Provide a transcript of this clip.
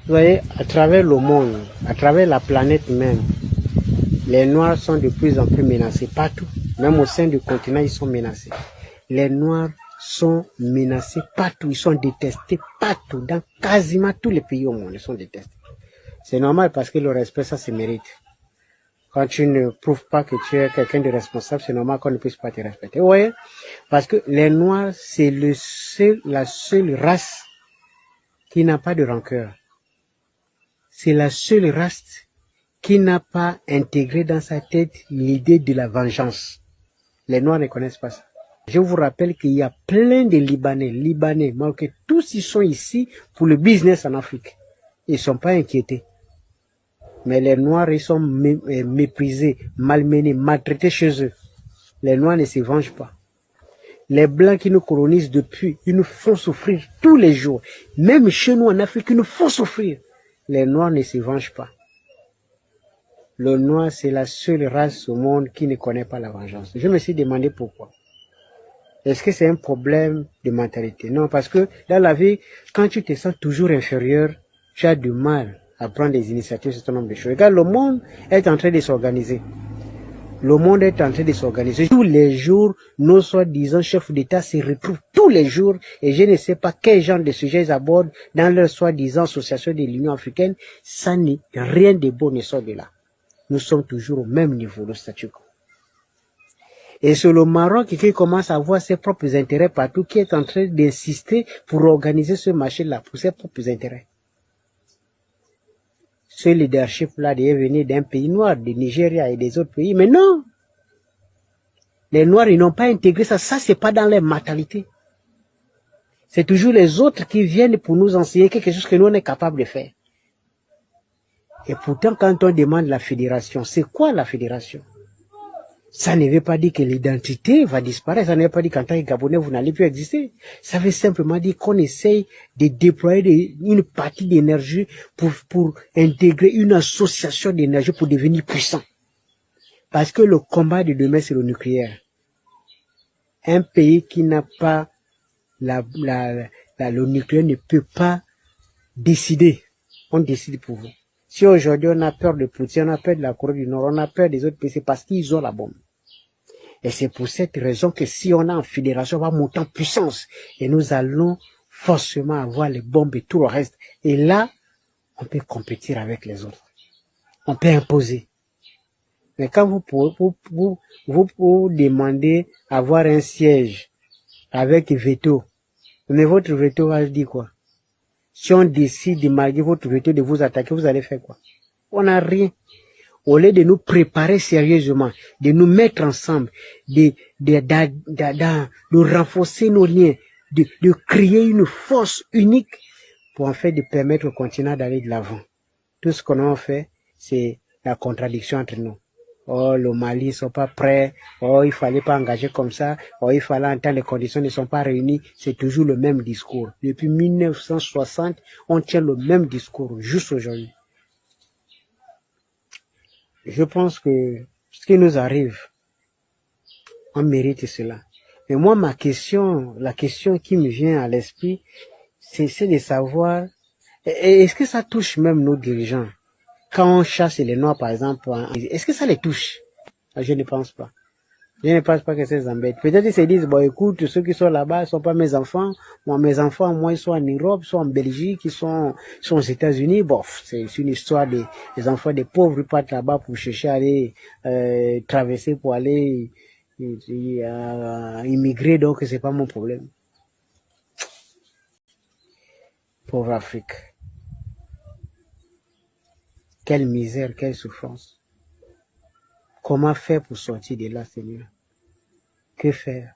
Vous voyez, à travers le monde, à travers la planète même, les Noirs sont de plus en plus menacés partout. Même au sein du continent, ils sont menacés. Les Noirs sont menacés partout. Ils sont détestés partout. Dans quasiment tous les pays au monde, ils sont détestés. C'est normal parce que le respect, ça se mérite. Quand tu ne prouves pas que tu es quelqu'un de responsable, c'est normal qu'on ne puisse pas te respecter. Vous voyez? Parce que les Noirs, c'est la seule race qui n'a pas de rancœur. C'est la seule race qui n'a pas intégré dans sa tête l'idée de la vengeance. Les Noirs ne connaissent pas ça. Je vous rappelle qu'il y a plein de Libanais, Marocains, tous ils sont ici pour le business en Afrique. Ils ne sont pas inquiétés. Mais les Noirs, ils sont méprisés, malmenés, maltraités chez eux. Les Noirs ne se vengent pas. Les Blancs qui nous colonisent depuis, ils nous font souffrir tous les jours. Même chez nous en Afrique, ils nous font souffrir. Les Noirs ne se vengent pas. Le Noir, c'est la seule race au monde qui ne connaît pas la vengeance. Je me suis demandé pourquoi. Est-ce que c'est un problème de mentalité? Non, parce que dans la vie, quand tu te sens toujours inférieur, tu as du mal à prendre des initiatives sur ce nombre de choses. Regarde, le monde est en train de s'organiser. Le monde est en train de s'organiser. Tous les jours, nos soi-disant chefs d'État se retrouvent tous les jours et je ne sais pas quel genre de sujets ils abordent dans leur soi-disant association de l'Union africaine. Ça n'est rien de beau ne sort de là. Nous sommes toujours au même niveau de statu quo. Et c'est le Maroc qui commence à avoir ses propres intérêts partout, qui est en train d'insister pour organiser ce marché-là, pour ses propres intérêts. Ce leadership-là devait venir d'un pays noir, du Nigeria et des autres pays, mais non! Les Noirs, ils n'ont pas intégré ça, c'est pas dans leur mentalité. C'est toujours les autres qui viennent pour nous enseigner quelque chose que nous, on est capable de faire. Et pourtant, quand on demande la fédération, c'est quoi la fédération? Ça ne veut pas dire que l'identité va disparaître, ça ne veut pas dire qu'en tant que Gabonais, vous n'allez plus exister. Ça veut simplement dire qu'on essaye de déployer une partie d'énergie pour intégrer une association d'énergie pour devenir puissant. Parce que le combat de demain, c'est le nucléaire. Un pays qui n'a pas le nucléaire ne peut pas décider. On décide pour vous. Si aujourd'hui on a peur de Poutine, on a peur de la Corée du Nord, on a peur des autres pays, c'est parce qu'ils ont la bombe. Et c'est pour cette raison que si on est en fédération, on va monter en puissance. Et nous allons forcément avoir les bombes et tout le reste. Et là, on peut compétir avec les autres. On peut imposer. Mais quand vous demandez avoir un siège avec veto, mais votre veto va dire quoi? Si on décide de malgré votre veto de vous attaquer, vous allez faire quoi? On n'a rien. Au lieu de nous préparer sérieusement, de nous mettre ensemble, de renforcer nos liens, de créer une force unique pour en fait de permettre au continent d'aller de l'avant. Tout ce qu'on a fait, c'est la contradiction entre nous. Oh, le Mali ne sont pas prêts. Oh, il fallait pas engager comme ça. Oh, il fallait entendre les conditions ne sont pas réunies. C'est toujours le même discours. Depuis 1960, on tient le même discours, juste aujourd'hui. Je pense que ce qui nous arrive, on mérite cela. Mais moi, la question qui me vient à l'esprit, c'est de savoir, est-ce que ça touche même nos dirigeants? Quand on chasse les Noirs, par exemple, est-ce que ça les touche? Je ne pense pas. Je ne pense pas que ça les embête. Peut-être qu'ils se disent, bon, écoute, ceux qui sont là-bas ne sont pas mes enfants. Moi, ils sont en Europe, ils sont en Belgique, ils sont aux États-Unis. Bon, c'est une histoire des enfants des pauvres qui partent là-bas pour chercher à aller traverser pour aller immigrer, donc c'est pas mon problème. Pauvre Afrique. Quelle misère, quelle souffrance. Comment faire pour sortir de là, Seigneur? Que faire?